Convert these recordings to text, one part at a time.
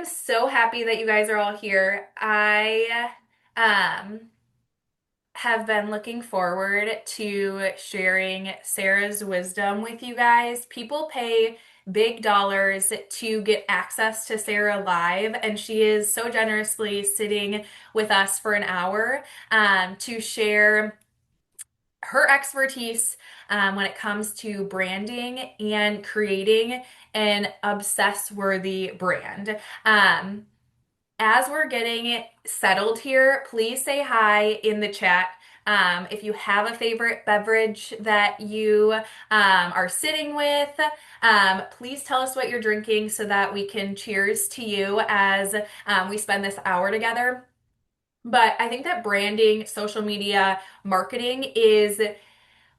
am so happy that you guys are all here. I um have been looking forward to sharing Sarah's wisdom with you guys. People pay big dollars to get access to Sarah live, and she is so generously sitting with us for an hour to share her expertise when it comes to branding and creating an obsess worthy brand. As we're getting settled here, please say hi in the chat. If you have a favorite beverage that you are sitting with, please tell us what you're drinking so that we can cheers to you as we spend this hour together. But I think that branding, social media, marketing is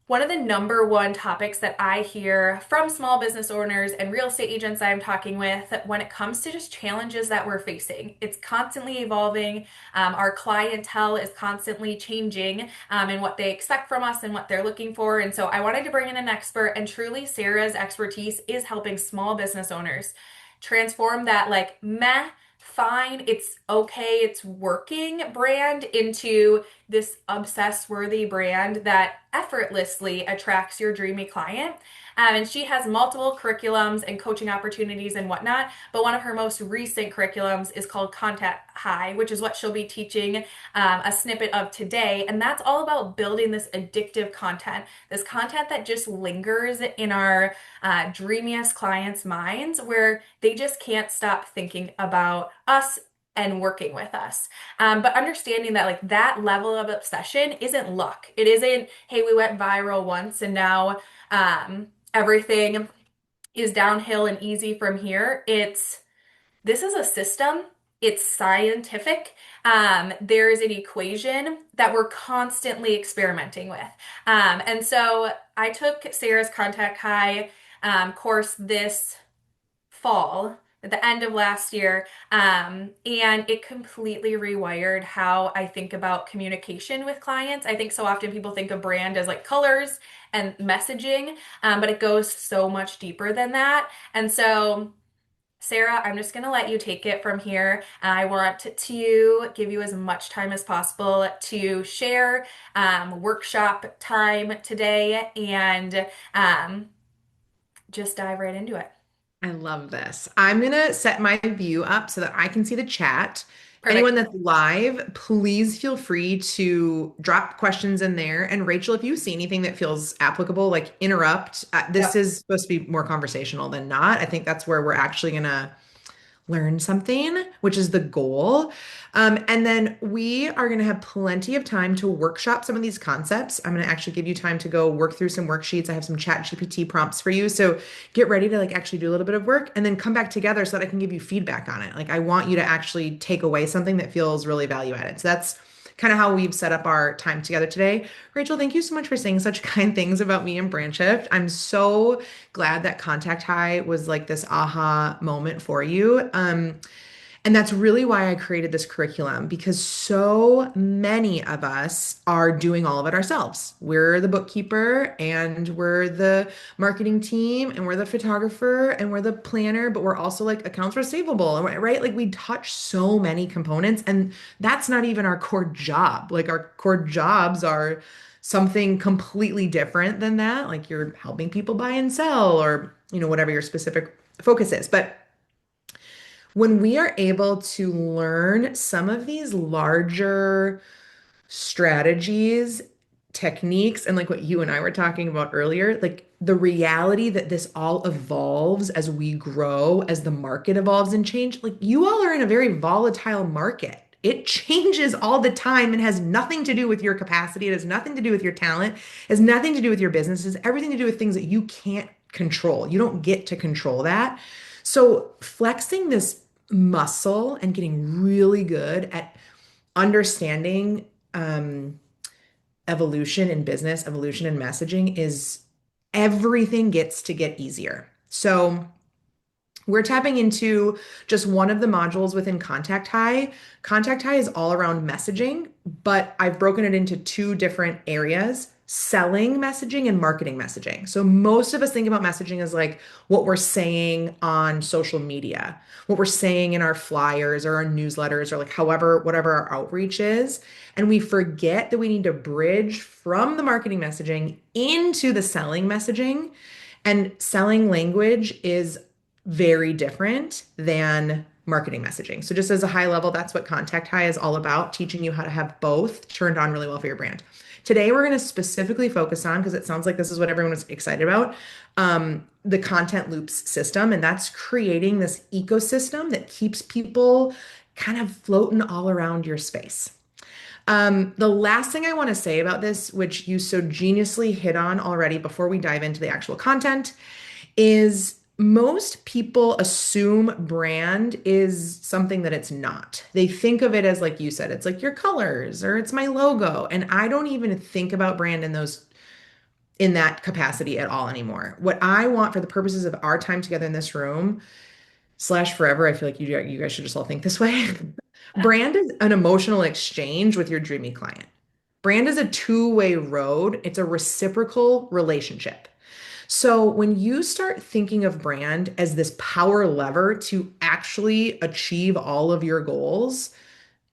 one of the number one topics that I hear from small business owners and real estate agents I'm talking with when it comes to just challenges that we're facing. It's constantly evolving. Our clientele is constantly changing in what they expect from us and what they're looking for. And so I wanted to bring in an expert, and truly, Sarah's expertise is helping small business owners transform that, like, meh, fine, it's okay, it's working brand into this obsess worthy brand that effortlessly attracts your dreamy client. And she has multiple curriculums and coaching opportunities and whatnot. But one of her most recent curriculums is called Contact High, which is what she'll be teaching a snippet of today. And that's all about building this addictive content, this content that just lingers in our dreamiest clients' minds, where they just can't stop thinking about us and working with us. But understanding that, like, that level of obsession isn't luck. It isn't, hey, we went viral once and now everything is downhill and easy from here. This is a system. It's scientific. There is an equation that we're constantly experimenting with. And so I took Sarah's Contact High course this fall at the end of last year, and it completely rewired how I think about communication with clients. I think so often people think of brand as like colors and messaging, but it goes so much deeper than that. And so Sarah, I'm just going to let you take it from here. I want to give you as much time as possible to share workshop time today, and just dive right into it. I love this. I'm going to set my view up so that I can see the chat. Anyone Perfect. that's live, please feel free to drop questions in there. And Rachel, if you see anything that feels applicable, like interrupt. This Yep. is supposed to be more conversational than not. I think that's where we're actually going to learn something, which is the goal. And then we are going to have plenty of time to workshop some of these concepts. I'm going to actually give you time to go work through some worksheets. I have some chat GPT prompts for you. So get ready to like actually do a little bit of work and then come back together so that I can give you feedback on it. Like I want you to actually take away something that feels really value added. So that's kind of how we've set up our time together today. Rachel, thank you so much for saying such kind things about me and Brand Shift. I'm so glad that Contact High was like this aha moment for you. And that's really why I created this curriculum because so many of us are doing all of it ourselves. We're the bookkeeper and we're the marketing team and we're the photographer and we're the planner, but we're also like accounts receivable, right? Like we touch so many components and that's not even our core job. Like our core jobs are something completely different than that. Like you're helping people buy and sell or, whatever your specific focus is. But when we are able to learn some of these larger strategies, techniques, and like what you and I were talking about earlier, like the reality that this all evolves as we grow, as the market evolves and change, like you all are in a very volatile market. It changes all the time and has nothing to do with your capacity. It has nothing to do with your talent. It has nothing to do with your business. It has everything to do with things that you can't control. You don't get to control that. So flexing this muscle and getting really good at understanding evolution in business, evolution in messaging is everything gets to get easier. So we're tapping into just one of the modules within Contact High. Contact High is all around messaging, but I've broken it into two different areas. selling messaging and marketing messaging. So most of us think about messaging as like what we're saying on social media, what we're saying in our flyers or our newsletters or like however, whatever our outreach is. And we forget that we need to bridge from the marketing messaging into the selling messaging. And selling language is very different than marketing messaging. So just as a high level, that's what Contact High is all about, teaching you how to have both turned on really well for your brand. Today, we're going to specifically focus on, because it sounds like this is what everyone was excited about, the content loops system. And that's creating this ecosystem that keeps people kind of floating all around your space. The last thing I want to say about this, which you so geniusly hit on already before we dive into the actual content, is most people assume brand is something that it's not. They think of it as, like you said, it's like your colors or it's my logo. And I don't even think about brand in that capacity at all anymore. What I want for the purposes of our time together in this room slash forever, I feel like you guys should just all think this way. Brand is an emotional exchange with your dreamy client. Brand is a two-way road. It's a reciprocal relationship. So when you start thinking of brand as this power lever to actually achieve all of your goals,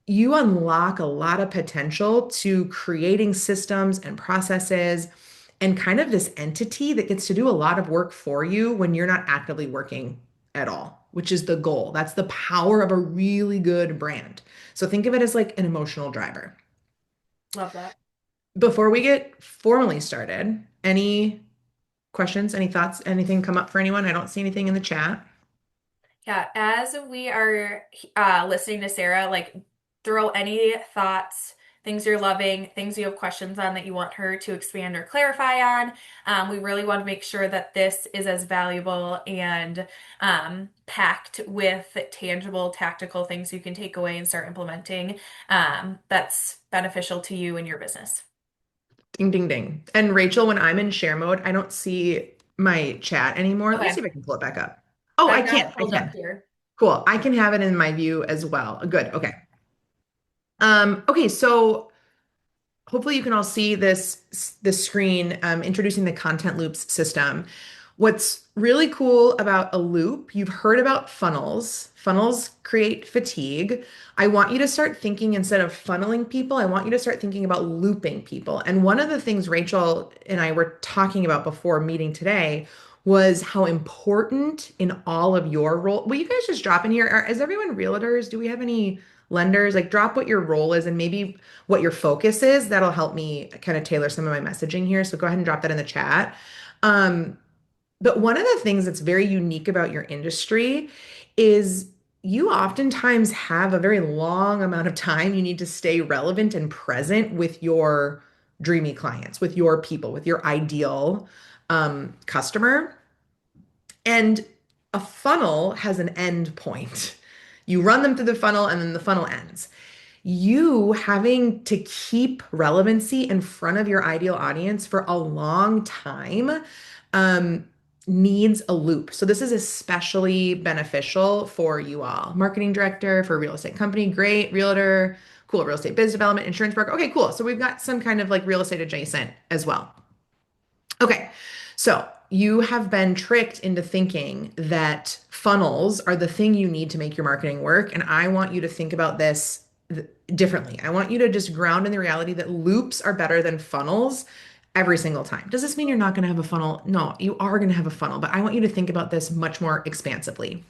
you unlock a lot of potential to creating systems and processes and kind of this entity that gets to do a lot of work for you when you're not actively working at all, which is the goal. That's the power of a really good brand. So think of it as like an emotional driver. Love that. Before we get formally started, any questions, any thoughts, anything come up for anyone? I don't see anything in the chat. Yeah, as we are listening to Sarah, like throw any thoughts, things you're loving, things you have questions on that you want her to expand or clarify on. We really want to make sure that this is as valuable and packed with tangible, tactical things you can take away and start implementing that's beneficial to you and your business. Ding, ding, ding. And Rachel, when I'm in share mode, I don't see my chat anymore. Let me see Okay, if I can pull it back up. Oh, I I've got can. it I pulled up can. here. Cool. I can have it in my view as well. Good. Okay. Okay, so hopefully you can all see this screen introducing the content loops system. What's really cool about a loop, you've heard about funnels. Funnels create fatigue. I want you to start thinking instead of funneling people, I want you to start thinking about looping people. And one of the things Rachel and I were talking about before meeting today was how important in all of your role. Will you guys just drop in here? Is everyone realtors? Do we have any lenders? Like drop what your role is and maybe what your focus is. That'll help me kind of tailor some of my messaging here. So go ahead and drop that in the chat. Um, but one of the things that's very unique about your industry is you oftentimes have a very long amount of time you need to stay relevant and present with your dreamy clients, with your people, with your ideal customer. And a funnel has an end point. You run them through the funnel and then the funnel ends. You having to keep relevancy in front of your ideal audience for a long time um, needs a loop. So this is especially beneficial for you all. Marketing director for a real estate company, great. Realtor, cool. Real estate biz development, insurance broker. Okay, cool. So we've got some kind of like real estate adjacent as well. Okay, so you have been tricked into thinking that funnels are the thing you need to make your marketing work. And I want you to think about this differently. I want you to just ground in the reality that loops are better than funnels every single time. Does this mean you're not going to have a funnel? No, you are going to have a funnel, but I want you to think about this much more expansively.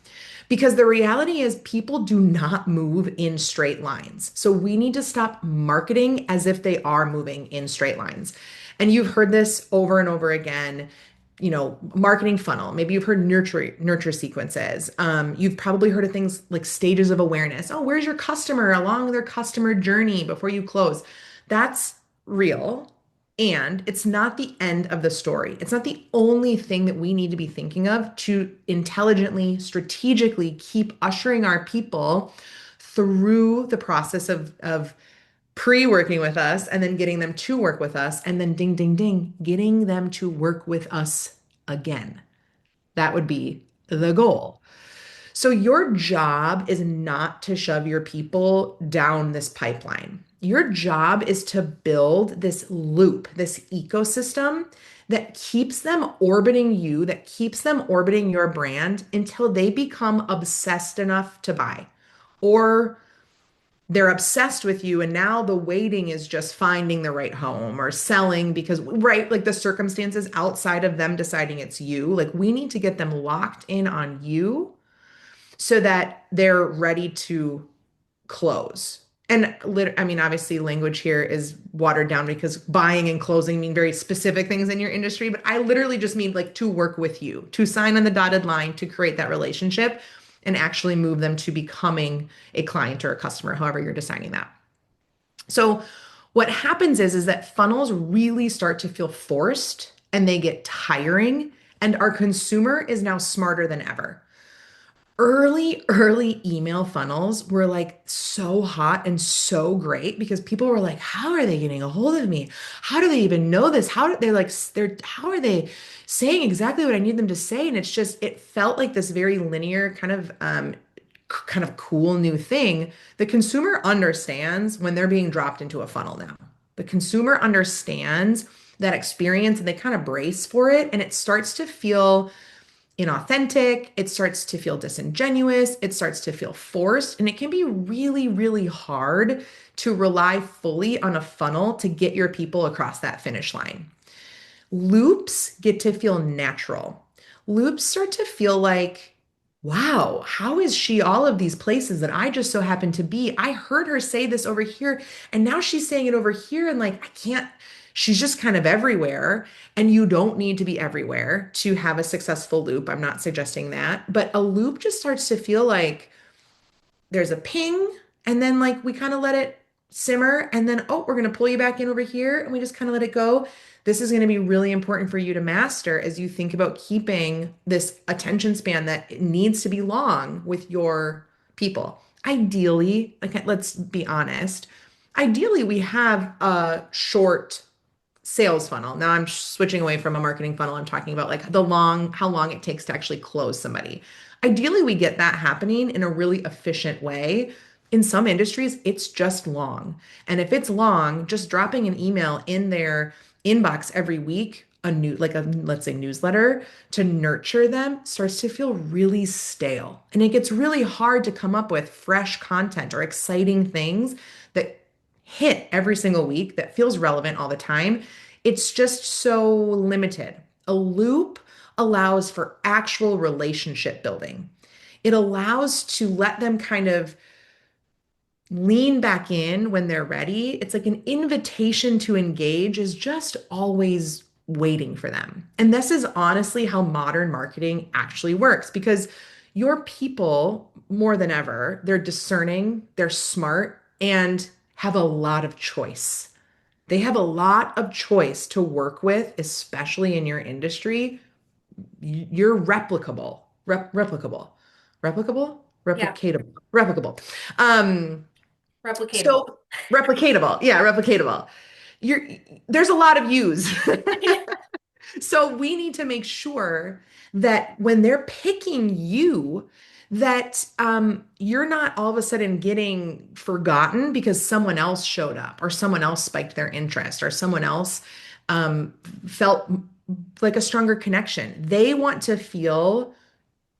Because the reality is, people do not move in straight lines. So we need to stop marketing as if they are moving in straight lines. And you've heard this over and over again, marketing funnel. Maybe you've heard nurture sequences. You've probably heard of things like stages of awareness. Oh, where's your customer along their customer journey before you close? That's real. And it's not the end of the story. It's not the only thing that we need to be thinking of to intelligently, strategically keep ushering our people through the process of pre-working with us and then getting them to work with us and then ding, ding, ding, getting them to work with us again. That would be the goal. So your job is not to shove your people down this pipeline. Your job is to build this loop, this ecosystem that keeps them orbiting you, that keeps them orbiting your brand until they become obsessed enough to buy. Or they're obsessed with you, and now the waiting is just finding the right home or selling because, right, like the circumstances outside of them deciding it's you. Like we need to get them locked in on you so that they're ready to close. And I mean, obviously, language here is watered down because buying and closing mean very specific things in your industry. But I literally just mean like to work with you, to sign on the dotted line, to create that relationship and actually move them to becoming a client or a customer, however you're designing that. So, what happens is that funnels really start to feel forced and they get tiring, and our consumer is now smarter than ever. Early email funnels were like so hot and so great because people were like, how are they getting a hold of me? How do they even know this? How do they like they're how are they saying exactly what I need them to say? And it's just it felt like this very linear kind of cool new thing. The consumer understands when they're being dropped into a funnel now. The consumer understands that experience and they kind of brace for it and it starts to feel inauthentic, it starts to feel disingenuous, it starts to feel forced, and it can be really, really hard to rely fully on a funnel to get your people across that finish line. Loops get to feel natural. Loops start to feel like, wow, how is she all of these places that I just so happen to be? I heard her say this over here, and now she's saying it over here, and like, I can't, she's just kind of everywhere. And you don't need to be everywhere to have a successful loop. I'm not suggesting that, but a loop just starts to feel like, there's a ping and then like we kind of let it simmer and then oh we're going to pull you back in over here and we just kind of let it go. This is going to be really important for you to master as you think about keeping this attention span that needs to be long with your people. Ideally, like let's be honest, ideally we have a short sales funnel. Now I'm switching away from a marketing funnel. I'm talking about like how long it takes to actually close somebody. Ideally, we get that happening in a really efficient way. In some industries, it's just long. And if it's long, just dropping an email in their inbox every week, like a let's say newsletter to nurture them starts to feel really stale. And it gets really hard to come up with fresh content or exciting things that hit every single week that feels relevant all the time. It's just so limited. A loop allows for actual relationship building. It allows to let them kind of lean back in when they're ready. It's like an invitation to engage is just always waiting for them. And this is honestly how modern marketing actually works because your people, more than ever, they're discerning, they're smart, and have a lot of choice. They have a lot of choice to work with, especially in your industry. You're Yeah, replicable. Um, replicatable. so replicatable. Yeah, replicatable. You're there's a lot of use. So we need to make sure that when they're picking you, that you're not all of a sudden getting forgotten because someone else showed up or someone else spiked their interest or someone else um, felt like a stronger connection. They want to feel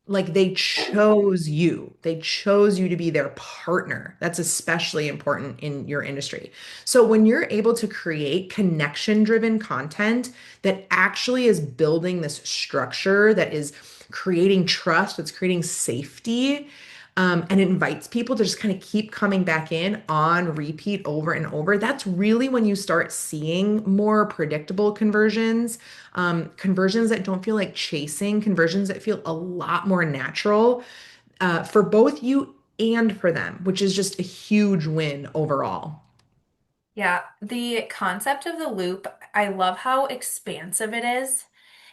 like they chose you. They chose you to be their partner. That's especially important in your industry. So when you're able to create connection-driven content that actually is building this structure that is creating trust, that's creating safety, and it invites people to just kind of keep coming back in on repeat over and over. That's really when you start seeing more predictable conversions, conversions that don't feel like chasing, conversions that feel a lot more natural for both you and for them, which is just a huge win overall. Yeah, the concept of the loop, I love how expansive it is.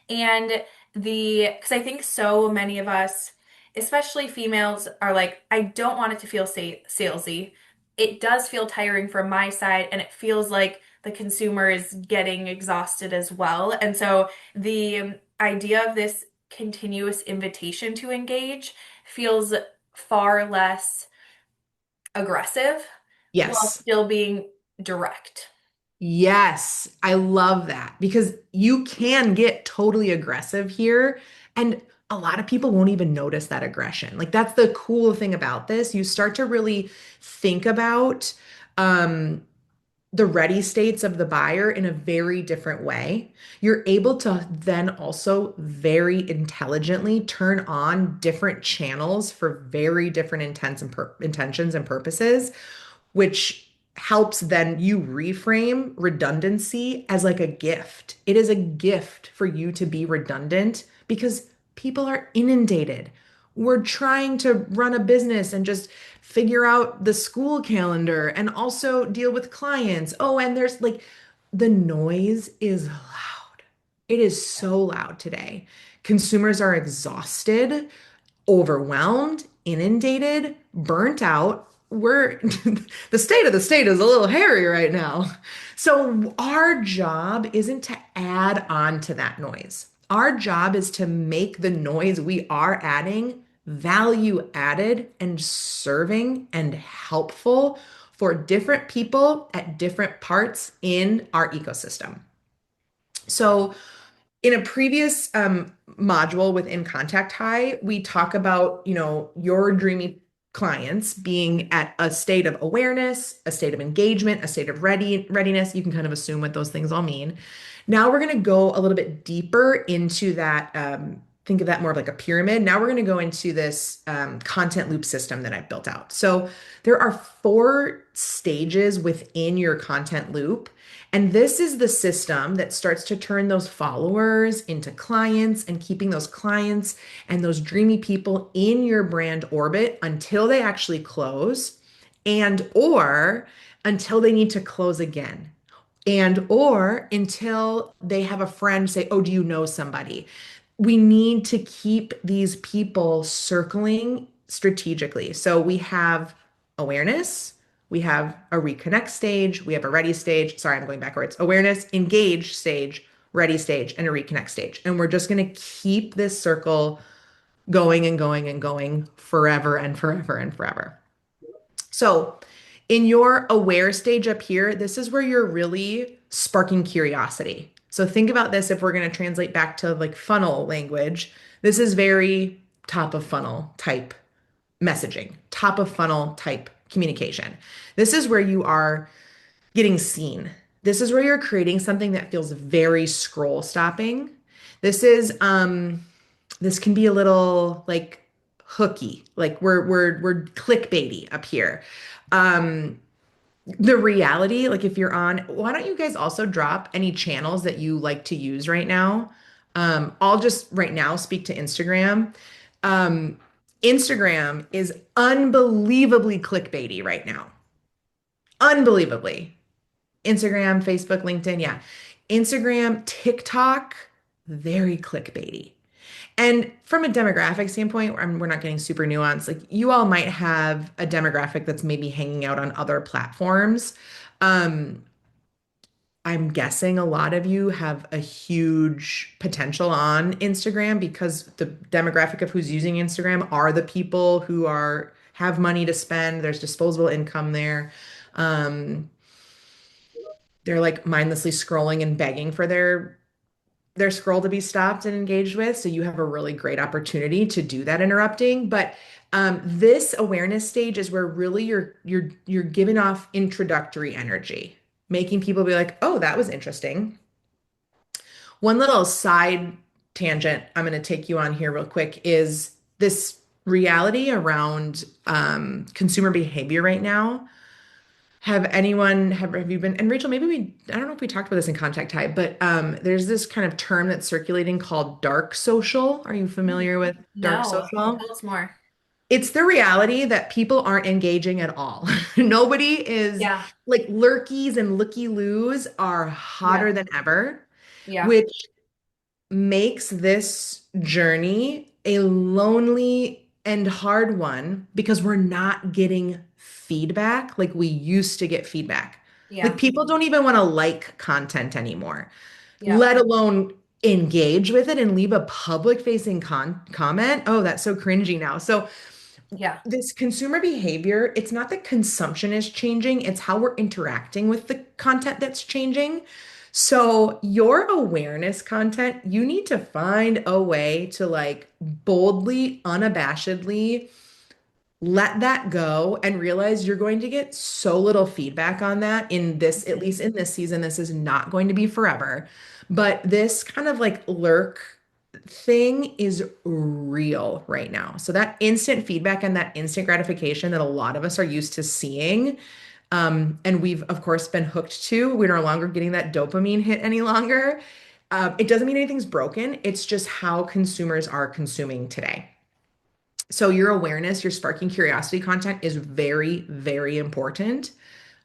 And because I think so many of us, especially females, are like, I don't want it to feel salesy. It does feel tiring from my side, and it feels like the consumer is getting exhausted as well. And so the idea of this continuous invitation to engage feels far less aggressive while Yes. still being direct. Yes, I love that because you can get totally aggressive here, and a lot of people won't even notice that aggression. Like that's the cool thing about this. You start to really think about um, the ready states of the buyer in a very different way. You're able to then also very intelligently turn on different channels for very different intentions and purposes, which helps then you reframe redundancy as like a gift. It is a gift for you to be redundant because people are inundated. We're trying to run a business and just figure out the school calendar and also deal with clients. Oh, and there's like the noise is loud. It is so loud today. Consumers are exhausted, overwhelmed, inundated, burnt out. We're the state of the state is a little hairy right now. So our job isn't to add on to that noise. Our job is to make the noise we are adding value added and serving and helpful for different people at different parts in our ecosystem. So in a previous module within Contact High, we talk about, your dreamy clients being at a state of awareness, a state of engagement, a state of readiness. You can kind of assume what those things all mean. Now we're going to go a little bit deeper into that. Think of that more of like a pyramid. Now we're going to go into this content loop system that I've built out. So there are 4 stages within your content loop. And this is the system that starts to turn those followers into clients and keeping those clients and those dreamy people in your brand orbit until they actually close and or until they need to close again and or until they have a friend say, "Oh, do you know somebody?" We need to keep these people circling strategically. So we have awareness, we have a reconnect stage, we have a ready stage. Sorry, I'm going backwards. Awareness, engage stage, ready stage, and a reconnect stage. And we're just going to keep this circle going and going and going forever and forever and forever. So, in your aware stage up here, this is where you're really sparking curiosity. So, think about this if we're going to translate back to like funnel language. This is very top of funnel type messaging, top of funnel type communication. This is where you are getting seen. This is where you're creating something that feels very scroll stopping. This is this can be a little like hooky, like we're clickbaity up here. Um the reality, like if you're on, why don't you guys also drop any channels that you like to use right now? I'll just right now speak to Instagram. Um, Instagram is unbelievably clickbaity right now. Unbelievably. Instagram, Facebook, LinkedIn, yeah. Instagram, TikTok, very clickbaity. And from a demographic standpoint, we're not getting super nuanced. Like you all might have a demographic that's maybe hanging out on other platforms. Um, I'm guessing a lot of you have a huge potential on Instagram because the demographic of who's using Instagram are the people who are have money to spend. There's disposable income there. Um, they're like mindlessly scrolling and begging for their scroll to be stopped and engaged with. So you have a really great opportunity to do that interrupting. But this awareness stage is where really you're giving off introductory energy, making people be like, "Oh, that was interesting." One little side tangent I'm going to take you on here real quick is this reality around consumer behavior right now. Have you been, and Rachel, maybe I don't know if we talked about this in Contact Type, but there's this kind of term that's circulating called dark social. Are you familiar with dark No, social? tell us more. It's the reality that people aren't engaging at all. Nobody is Yeah, like lurkies and looky-loos are yeah, hotter than ever, yeah, which makes this journey a lonely and hard one because we're not getting feedback like we used to get feedback. Like yeah, people don't even want to like content anymore, yeah, let alone engage with it and leave a public facing comment. Oh, that's so cringy now. So Yeah. This consumer behavior, it's not that consumption is changing, it's how we're interacting with the content that's changing. So, your awareness content, you need to find a way to like boldly, unabashedly let that go and realize you're going to get so little feedback on that in this, at Mhm. least in this season. This is not going to be forever. But this kind of like lurk thing is real right now. So that instant feedback and that instant gratification that a lot of us are used to seeing, and we've of course been hooked to, we're no longer getting that dopamine hit any longer. It doesn't mean anything's broken. It's just how consumers are consuming today. So your awareness, your sparking curiosity content is very, very important.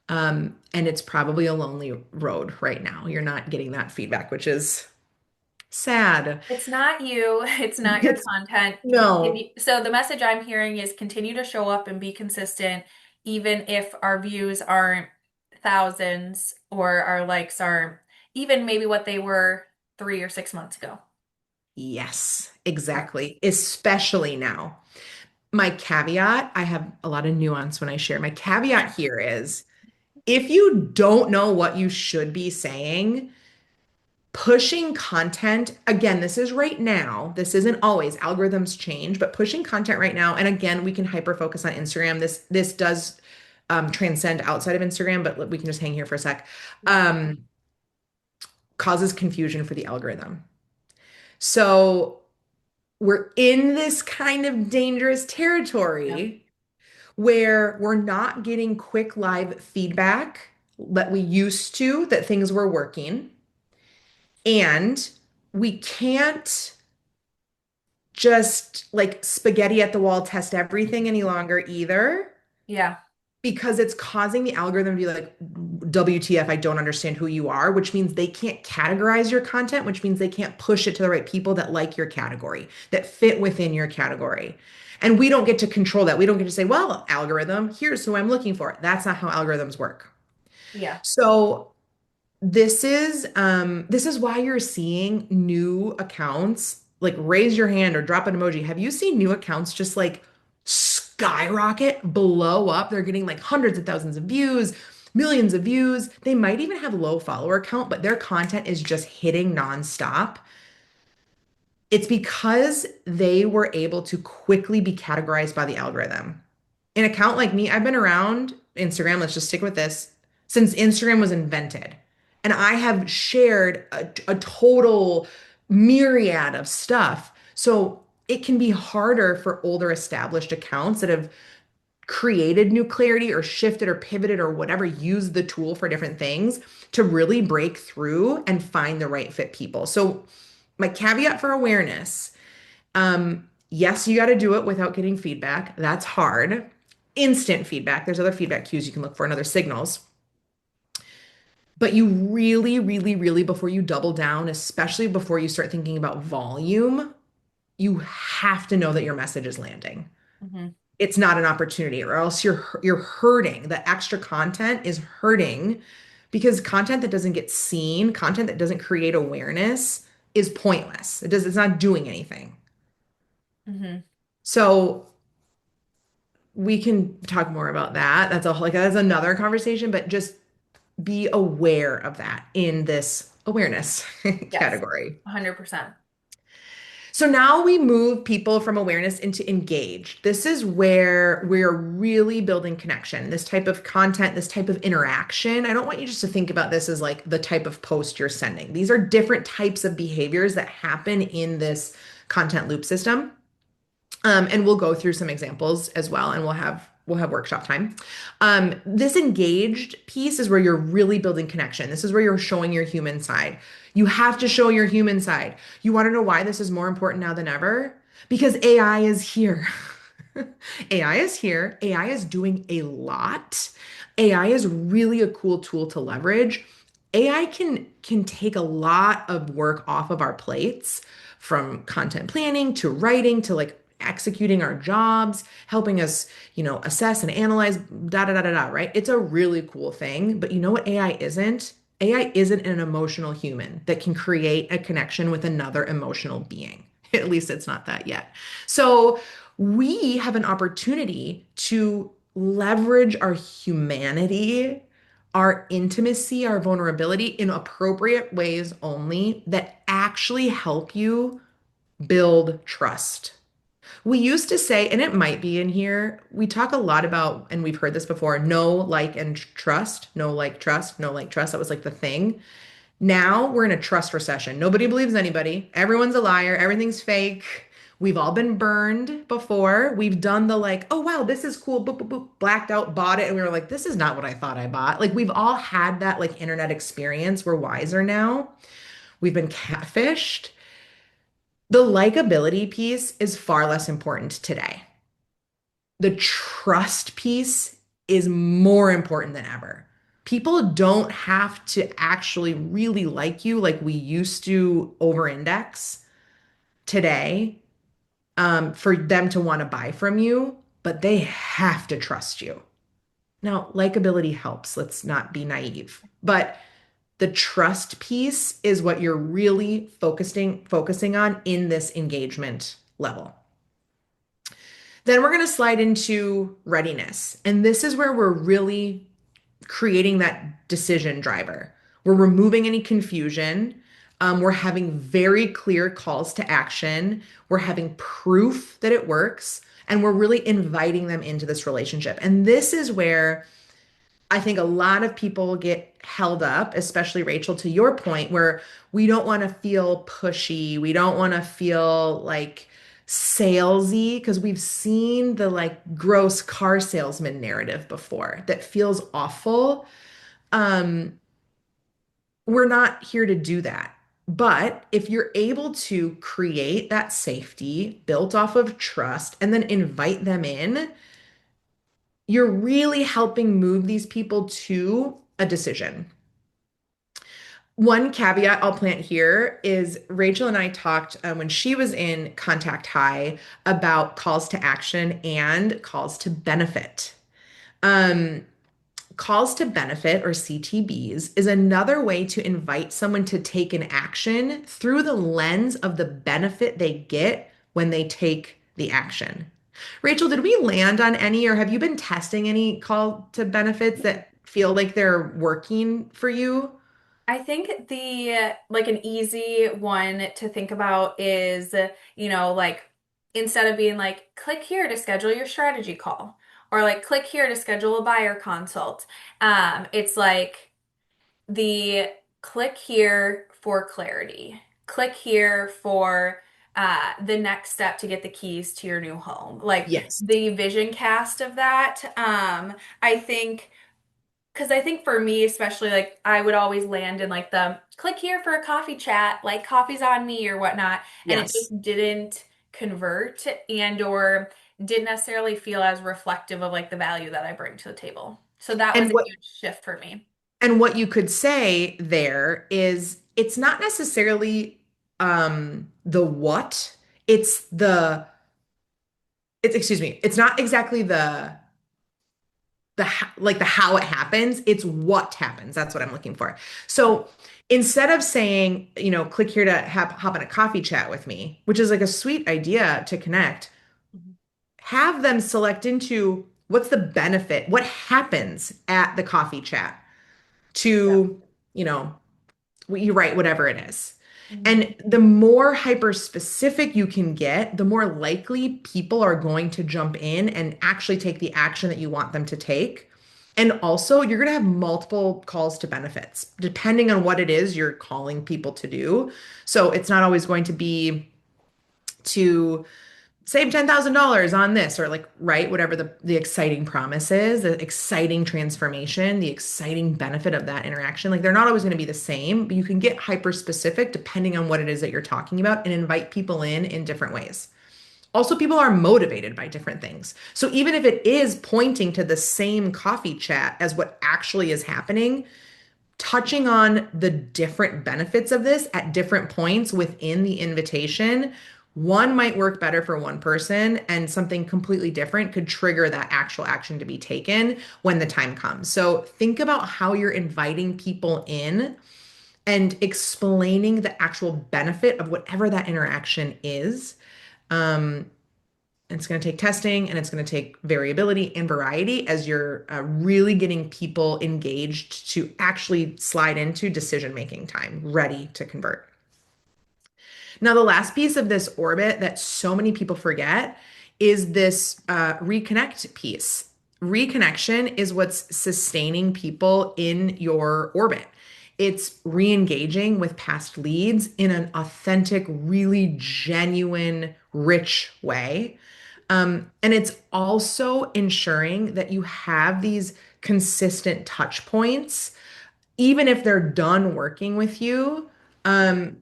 And it's probably a lonely road right now. You're not getting that feedback, which is sad. It's not you, it's not your It's content. no. Continue. So the message I'm hearing is continue to show up and be consistent, even if our views aren't thousands or our likes aren't even maybe what they were 3 or 6 months ago. Yes, Yeah. exactly. Especially now. My caveat, I have a lot of nuance when I share. My caveat here is if you don't know what you should be saying, pushing content, again, this is right now. This isn't always. Algorithms change, but pushing content right now, and again, we can hyper focus on Instagram. This does transcend outside of Instagram, but we can just hang here for a sec. Yeah. Um, causes confusion for the algorithm. So we're in this kind of dangerous Yeah. territory where we're not getting quick live feedback that we used to, that things were working. And we can't just like spaghetti at the wall test everything any longer either, Yeah. because it's causing the algorithm to be like, WTF, I don't understand who you are, which means they can't categorize your content, which means they can't push it to the right people that like your category, that fit within your category. And we don't get to control that. We don't get to say, well, algorithm, here's who I'm looking for. That's not how algorithms work. Yeah. So this is why you're seeing new accounts like raise your hand or drop an emoji. Have you seen new accounts just like skyrocket, blow up? They're getting like hundreds of thousands of views, millions of views. They might even have low follower count, but their content is just hitting nonstop. It's because they were able to quickly be categorized by the algorithm. An account like me, I've been around Instagram, let's just stick with this, since Instagram was invented. And I have shared a total myriad of stuff. So it can be harder for older established accounts that have created new clarity or shifted or pivoted or whatever, used the tool for different things to really break through and find the right fit people. So my caveat for awareness, yes, you got to do it without getting feedback. That's hard. Instant feedback. There's other feedback cues you can look for and other signals. But you really, really, really, before you double down, especially before you start thinking about volume, you have to know that your message is landing. Hmm. It's not an opportunity, or else you're hurting. The extra content is hurting because content that doesn't get seen, content that doesn't create awareness is pointless. It's not doing anything. Hmm. So we can talk more about that. That's another conversation, but just be aware of that in this awareness Yes. category. 100%. So now we move people from awareness into engaged. This is where we're really building connection. This type of content, this type of interaction. I don't want you just to think about this as like the type of post you're sending. These are different types of behaviors that happen in this content loop system. And we'll go through some examples as well, and we'll have workshop time. This engaged piece is where you're really building connection. This is where you're showing your human side. You have to show your human side. You want to know why this is more important now than ever? Because AI is here. AI is here. AI is doing a lot. AI is really a cool tool to leverage. AI can take a lot of work off of our plates, from content planning to writing to like executing our jobs, helping us, assess and analyze, da da da da da, right? It's a really cool thing. But you know what AI isn't? AI isn't an emotional human that can create a connection with another emotional being. At least it's not that yet. So We have an opportunity to leverage our humanity, our intimacy, our vulnerability in appropriate ways only that actually help you build trust. We used to say, and it might be in here, we talk a lot about, and we've heard this before, no, like, and trust, no, like, trust, no, like, trust. That was like the thing. Now we're in a trust recession. Nobody believes anybody. Everyone's a liar. Everything's fake. We've all been burned before. We've done the like, oh wow, this is cool, boop, boop, boop, blacked out, bought it. And we were like, this is not what I thought I bought. Like we've all had that like internet experience. We're wiser now. We've been catfished. The likability piece is far less important today. The trust piece is more important than ever. People don't have to actually really like you like we used to over index today for them to want to buy from you, but they have to trust you. Now, likability helps. Let's not be naive. But the trust piece is what you're really focusing on in this engagement level. Then we're going to slide into readiness. And this is where we're really creating that decision driver. We're removing any confusion. We're having very clear calls to action. We're having proof that it works. And we're really inviting them into this relationship. And this is where I think a lot of people get held up, especially Rachel, to your point, where we don't want to feel pushy. We don't want to feel like salesy because we've seen the like gross car salesman narrative before that feels awful. Um, we're not here to do that. But if you're able to create that safety built off of trust and then invite them in, you're really helping move these people to a decision. One caveat I'll plant here is Rachel and I talked when she was in Contact High about calls to action and calls to benefit. Um, Calls to benefit or CTBs is another way to invite someone to take an action through the lens of the benefit they get when they take the action. Rachel, did we land on any, or have you been testing any call to benefits that feel like they're working for you? I think the like an easy one to think about is, like instead of being like, click here to schedule your strategy call or like click here to schedule a buyer consult. It's like the click here for clarity, click here for the next step to get the keys to your new home. Like Yes. the vision cast of that. I think. Because I think for me, especially, like I would always land in like the click here for a coffee chat, like coffee's on me or whatnot, and it Yes. just didn't convert and or didn't necessarily feel as reflective of like the value that I bring to the table. So that was And a what huge shift for me. what you could say there is it's not necessarily the what, it's the it's excuse me, it's not exactly like the how it happens, it's what happens. That's what I'm looking for. So instead of saying, click here to hop on a coffee chat with me, which is like a sweet idea to connect, Mhm. have them select into what's the benefit, what happens at the coffee chat Yeah. to, you know, you write whatever it is. Mhm. And the more hyper specific you can get, the more likely people are going to jump in and actually take the action that you want them to take. And also, you're going to have multiple calls to benefits, depending on what it is you're calling people to do. So it's not always going to be to save $10,000 on this or like, right, whatever the exciting promise is, the exciting transformation, the exciting benefit of that interaction. Like they're not always going to be the same, but you can get hyper specific depending on what it is that you're talking about and invite people in different ways. Also, people are motivated by different things. So even if it is pointing to the same coffee chat as what actually is happening, touching on the different benefits of this at different points within the invitation, one might work better for one person, and something completely different could trigger that actual action to be taken when the time comes. So think about how you're inviting people in and explaining the actual benefit of whatever that interaction is. Um, It's going to take testing and it's going to take variability and variety as you're really getting people engaged to actually slide into decision making time, ready to convert. Now, the last piece of this orbit that so many people forget is this reconnect piece. Reconnection is what's sustaining people in your orbit. It's re-engaging with past leads in an authentic, really genuine, rich way. And it's also ensuring that you have these consistent touch points, even if they're done working with you, um,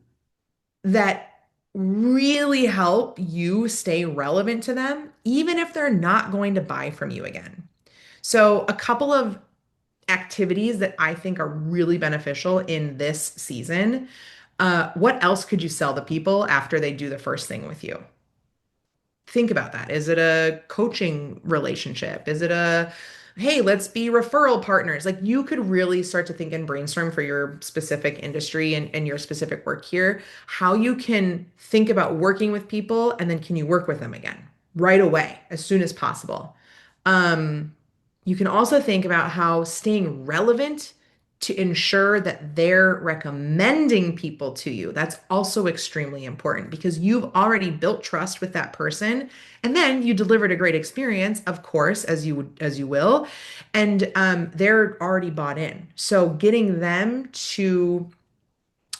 that really help you stay relevant to them, even if they're not going to buy from you again. So, a couple of activities that I think are really beneficial in this season. What else could you sell the people after they do the first thing with you? Think about that. Is it a coaching relationship? Is it a, hey, let's be referral partners? Like you could really start to think and brainstorm for your specific industry and your specific work here, how you can think about working with people and then can you work with them again right away, as soon as possible. Um, you can also think about how staying relevant to ensure that they're recommending people to you. That's also extremely important because you've already built trust with that person, and then you delivered a great experience, of course, as you will, and they're already bought in. So getting them to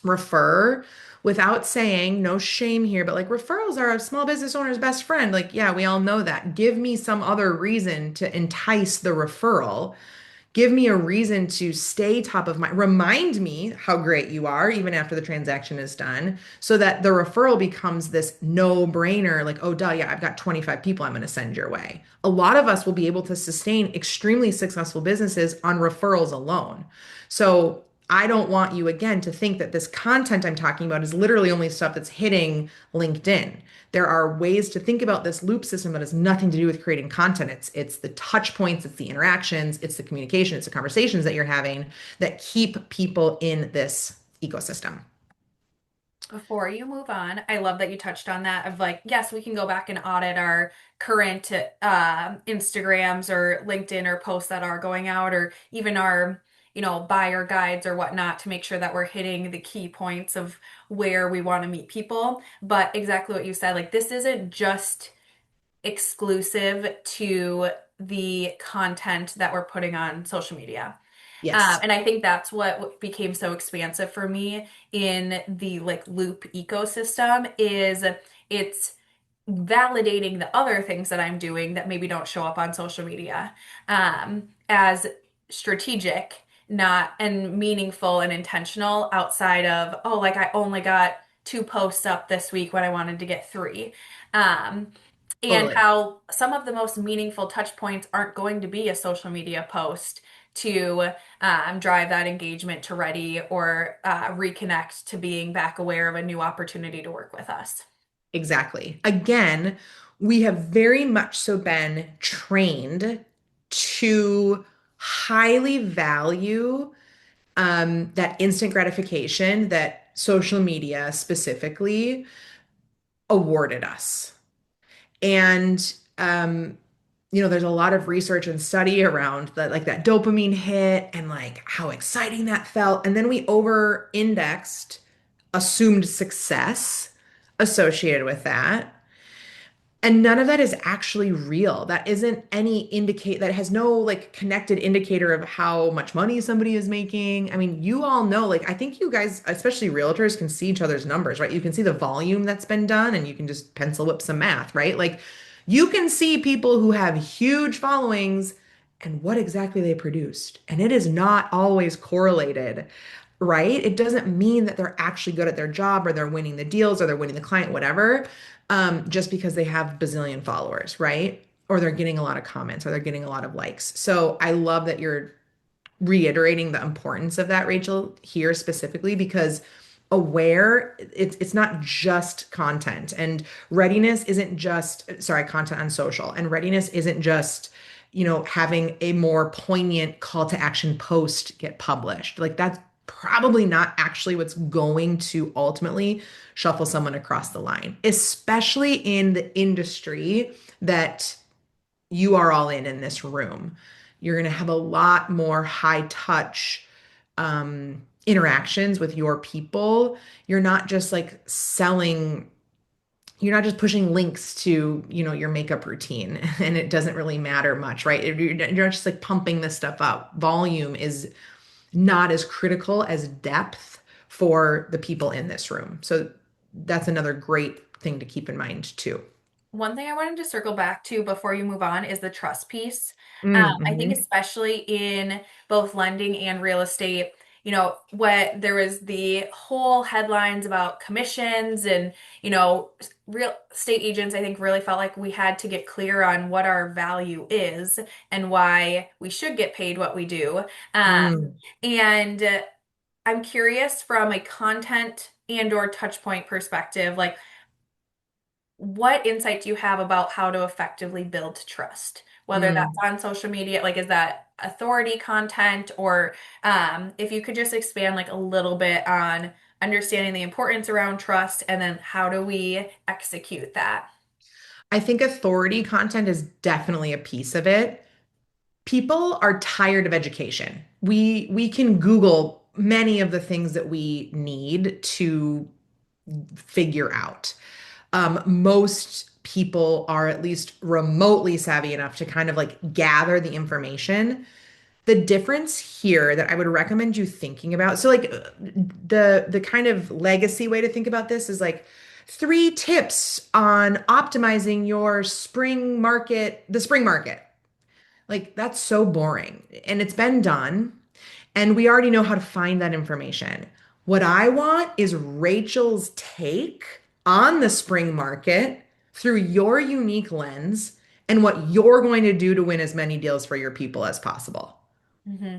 refer without saying no shame here, but like referrals are a small business owner's best friend. Like, yeah, we all know that. Give me some other reason to entice the referral. Give me a reason to stay top of mind. Remind me how great you are, even after the transaction is done, so that the referral becomes this no-brainer, like, oh, duh, yeah, I've got 25 people I'm going to send your way. A lot of us will be able to sustain extremely successful businesses on referrals alone. So I don't want you, again, to think that this content I'm talking about is literally only stuff that's hitting LinkedIn. There are ways to think about this loop system that has nothing to do with creating content. It's the touch points, it's the interactions, it's the communication, it's the conversations that you're having that keep people in this ecosystem. Before you move on, I love that you touched on that of like, yes, we can go back and audit our current Instagrams or LinkedIn or posts that are going out, or even our, buyer guides or whatnot to make sure that we're hitting the key points of where we want to meet people. But exactly what you said, like this isn't just exclusive to the content that we're putting on social media. Yes, And I think that's what became so expansive for me in the like loop ecosystem is it's validating the other things that I'm doing that maybe don't show up on social media as strategic, not and meaningful and intentional outside of, oh, like I only got 2 posts up this week when I wanted to get 3. Um, and totally. how some of the most meaningful touch points aren't going to be a social media post to drive that engagement to ready or reconnect to being back aware of a new opportunity to work with us. Exactly. Again, we have very much so been trained to highly value that instant gratification that social media specifically awarded us. And there's a lot of research and study around that, like that dopamine hit and like how exciting that felt. And then we over indexed assumed success associated with that. And none of that is actually real. That isn't any indicate that has no like connected indicator of how much money somebody is making. I mean, you all know, like I think you guys, especially realtors, can see each other's numbers, right? You can see the volume that's been done and you can just pencil whip some math, right? Like you can see people who have huge followings and what exactly they produced. And it is not always correlated, right? It doesn't mean that they're actually good at their job or they're winning the deals or they're winning the client, whatever, just because they have bazillion followers, right? Or they're getting a lot of comments or they're getting a lot of likes. So I love that you're reiterating the importance of that, Rachel, here specifically because it's not just content and readiness isn't just content on social and readiness isn't just having a more poignant call to action post get published. Like probably not actually what's going to ultimately shuffle someone across the line, especially in the industry that you are all in this room. You're going to have a lot more high touch interactions with your people. You're not just like selling, you're not just pushing links to, your makeup routine and it doesn't really matter much, right? You're not just like pumping this stuff up. Volume is not as critical as depth for the people in this room. So that's another great thing to keep in mind too. One thing I wanted to circle back to before you move on is the trust piece. I think Mm-hmm. especially in both lending and real estate, what there was the whole headlines about commissions and, real estate agents, I think really felt like we had to get clear on what our value is and why we should get paid what we do. Mm. And I'm curious from a content and or touch point perspective, like what insight do you have about how to effectively build trust? Whether that's Mm. on social media, like is that authority content, or if you could just expand like a little bit on understanding the importance around trust and then how do we execute that? I think authority content is definitely a piece of it. People are tired of education. We can Google many of the things that we need to figure out. Most people are at least remotely savvy enough to kind of like gather the information. The difference here that I would recommend you thinking about, so like the kind of legacy way to think about this is like 3 tips on optimizing your spring market. Like that's so boring and it's been done and we already know how to find that information. What I want is Rachel's take on the spring market through your unique lens and what you're going to do to win as many deals for your people as possible. Hmm.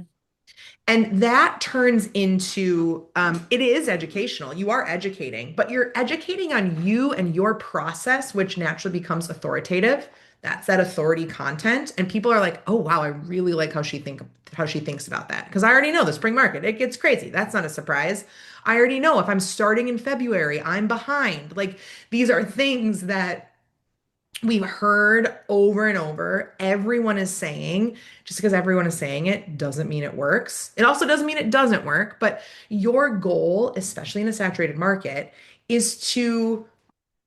And that turns into it is educational. You are educating, but you're educating on you and your process, which naturally becomes authoritative. That's that authority content. And people are like, oh wow, I really like how she thinks about that. Because I already know the spring market, it gets crazy. That's not a surprise. I already know if I'm starting in February, I'm behind. Like these are things that we've heard over and over. Everyone is saying, just because everyone is saying it doesn't mean it works. It also doesn't mean it doesn't work, but your goal, especially in a saturated market, is to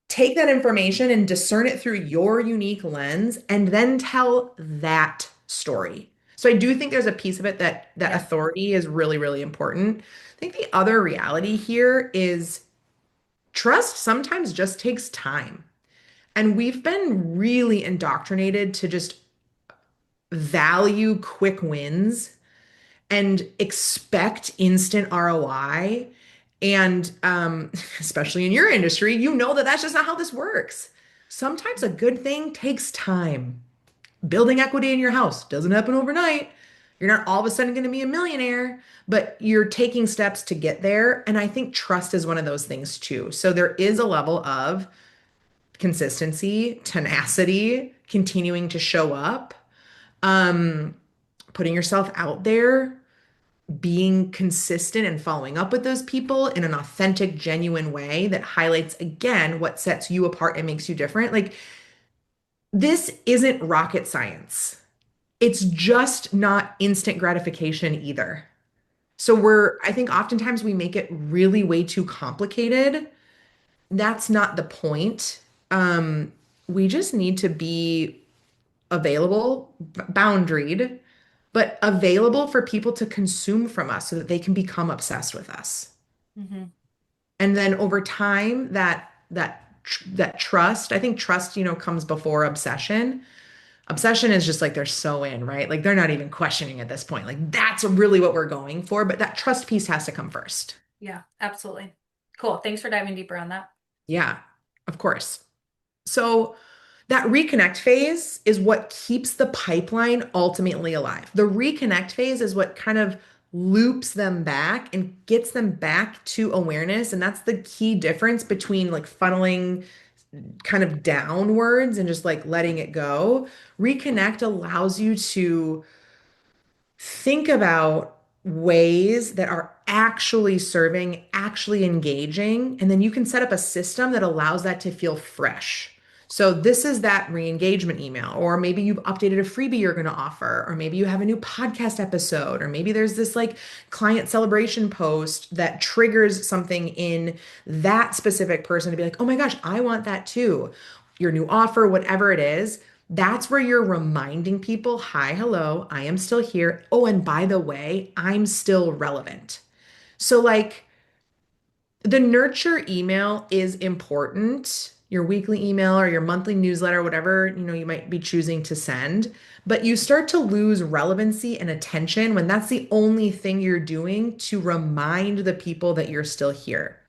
take that information and discern it through your unique lens and then tell that story. So I do think there's a piece of it that Yeah. authority is really, really important. I think the other reality here is trust sometimes just takes time. And we've been really indoctrinated to just value quick wins and expect instant ROI. And especially in your industry, you know that that's just not how this works. Sometimes a good thing takes time. Building equity in your house doesn't happen overnight. You're not all of a sudden going to be a millionaire, but you're taking steps to get there. And I think trust is one of those things too. So there is a level of consistency, tenacity, continuing to show up, um, putting yourself out there, being consistent and following up with those people in an authentic, genuine way that highlights again what sets you apart and makes you different. Like this isn't rocket science. It's just not instant gratification either. So I think oftentimes we make it really way too complicated. That's not the point. We just need to be available, boundaried, but available for people to consume from us so that they can become obsessed with us. Hmm. And then over time, that trust, I think trust, comes before obsession. Obsession is just like they're so in, right? Like they're not even questioning at this point. Like that's really what we're going for, but that trust piece has to come first. Yeah, absolutely. Cool. Thanks for diving deeper on that. Yeah, of course. So that reconnect phase is what keeps the pipeline ultimately alive. The reconnect phase is what kind of loops them back and gets them back to awareness. And that's the key difference between like funneling kind of downwards and just like letting it go. Reconnect allows you to think about. ways that are actually serving, actually engaging, and then you can set up a system that allows that to feel fresh. So this is that re-engagement email, or maybe you've updated a freebie you're going to offer, or maybe you have a new podcast episode, or maybe there's this like client celebration post that triggers something in that specific person to be like, oh my gosh, I want that too. Your new offer, whatever it is, that's where you're reminding people, hi, hello, I am still here. Oh, and by the way, I'm still relevant. So, like, the nurture email is important, your weekly email or your monthly newsletter, whatever, you might be choosing to send, but you start to lose relevancy and attention when that's the only thing you're doing to remind the people that you're still here.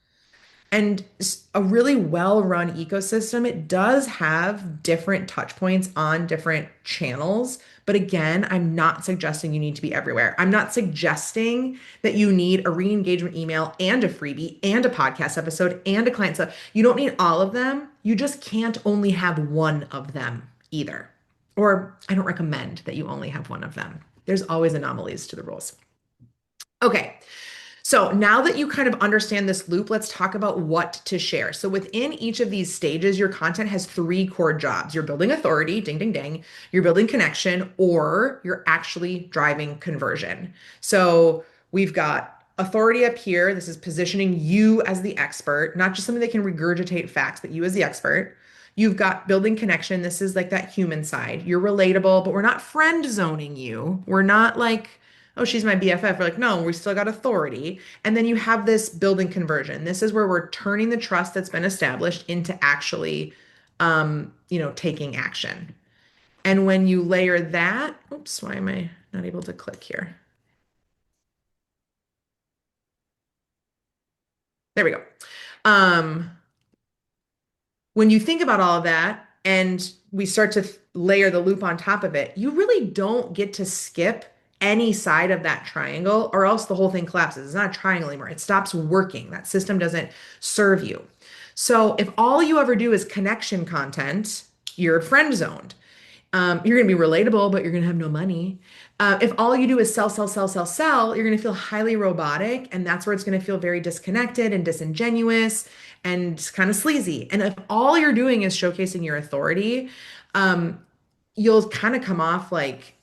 And a really well-run ecosystem, it does have different touch points on different channels. But again, I'm not suggesting you need to be everywhere. I'm not suggesting that you need a re-engagement email and a freebie and a podcast episode and a client stuff. You don't need all of them. You just can't only have one of them either. Or I don't recommend that you only have one of them. There's always anomalies to the rules. Okay. So now that you kind of understand this loop, let's talk about what to share. So within each of these stages, your content has three core jobs. You're building authority, ding, ding, ding. You're building connection, or you're actually driving conversion. So we've got authority up here. This is positioning you as the expert, not just somebody that can regurgitate facts, but you as the expert. You've got building connection. This is like that human side. You're relatable, but we're not friend zoning you. We're not like, oh, she's my BFF. We're like, no, we still got authority. And then you have this building conversion. This is where we're turning the trust that's been established into actually, taking action. And when you layer that, oops, why am I not able to click here? There we go. Um, when you think about all of that and we start to layer the loop on top of it, you really don't get to skip any side of that triangle or else the whole thing collapses. It's not a triangle anymore. It stops working. That system doesn't serve you. So if all you ever do is connection content, you're friend zoned. You're going to be relatable, but you're going to have no money. If all you do is sell, sell, sell, sell, sell, you're going to feel highly robotic. And that's where it's going to feel very disconnected and disingenuous and kind of sleazy. And if all you're doing is showcasing your authority, um, you'll kind of come off like,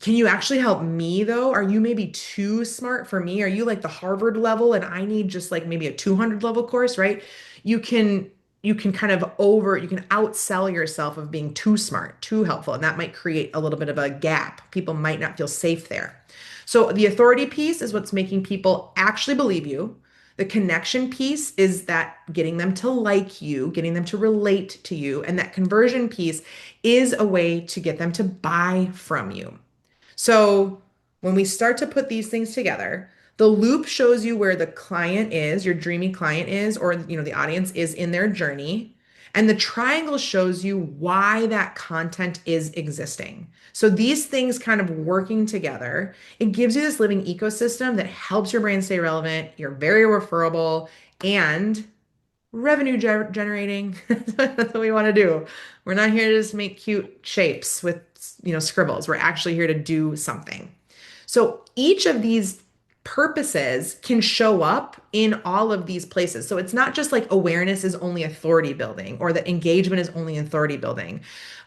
can you actually help me though? Are you maybe too smart for me? Are you like the Harvard level and I need just like maybe a 200 level course, right? You can you can outsell yourself of being too smart, too helpful, and that might create a little bit of a gap. People might not feel safe there. So the authority piece is what's making people actually believe you. The connection piece is that getting them to like you, getting them to relate to you, and that conversion piece is a way to get them to buy from you. So when we start to put these things together, the loop shows you where the client is, your dreamy client is, or the audience is in their journey. And the triangle shows you why that content is existing. So these things kind of working together, it gives you this living ecosystem that helps your brand stay relevant. You're very referable and revenue generating. That's what we want to do. We're not here to just make cute shapes with, scribbles. We're actually here to do something. So each of these purposes can show up in all of these places. So it's not just like awareness is only authority building or that engagement is only authority building,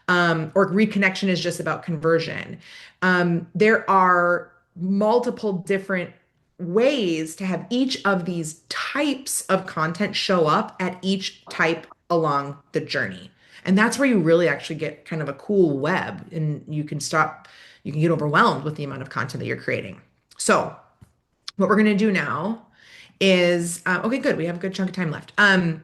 or reconnection is just about conversion. There are multiple different ways to have each of these types of content show up at each type along the journey. And that's where you really actually get kind of a cool web and you can get overwhelmed with the amount of content that you're creating. So, what we're going to do now is, okay, good. We have a good chunk of time left. I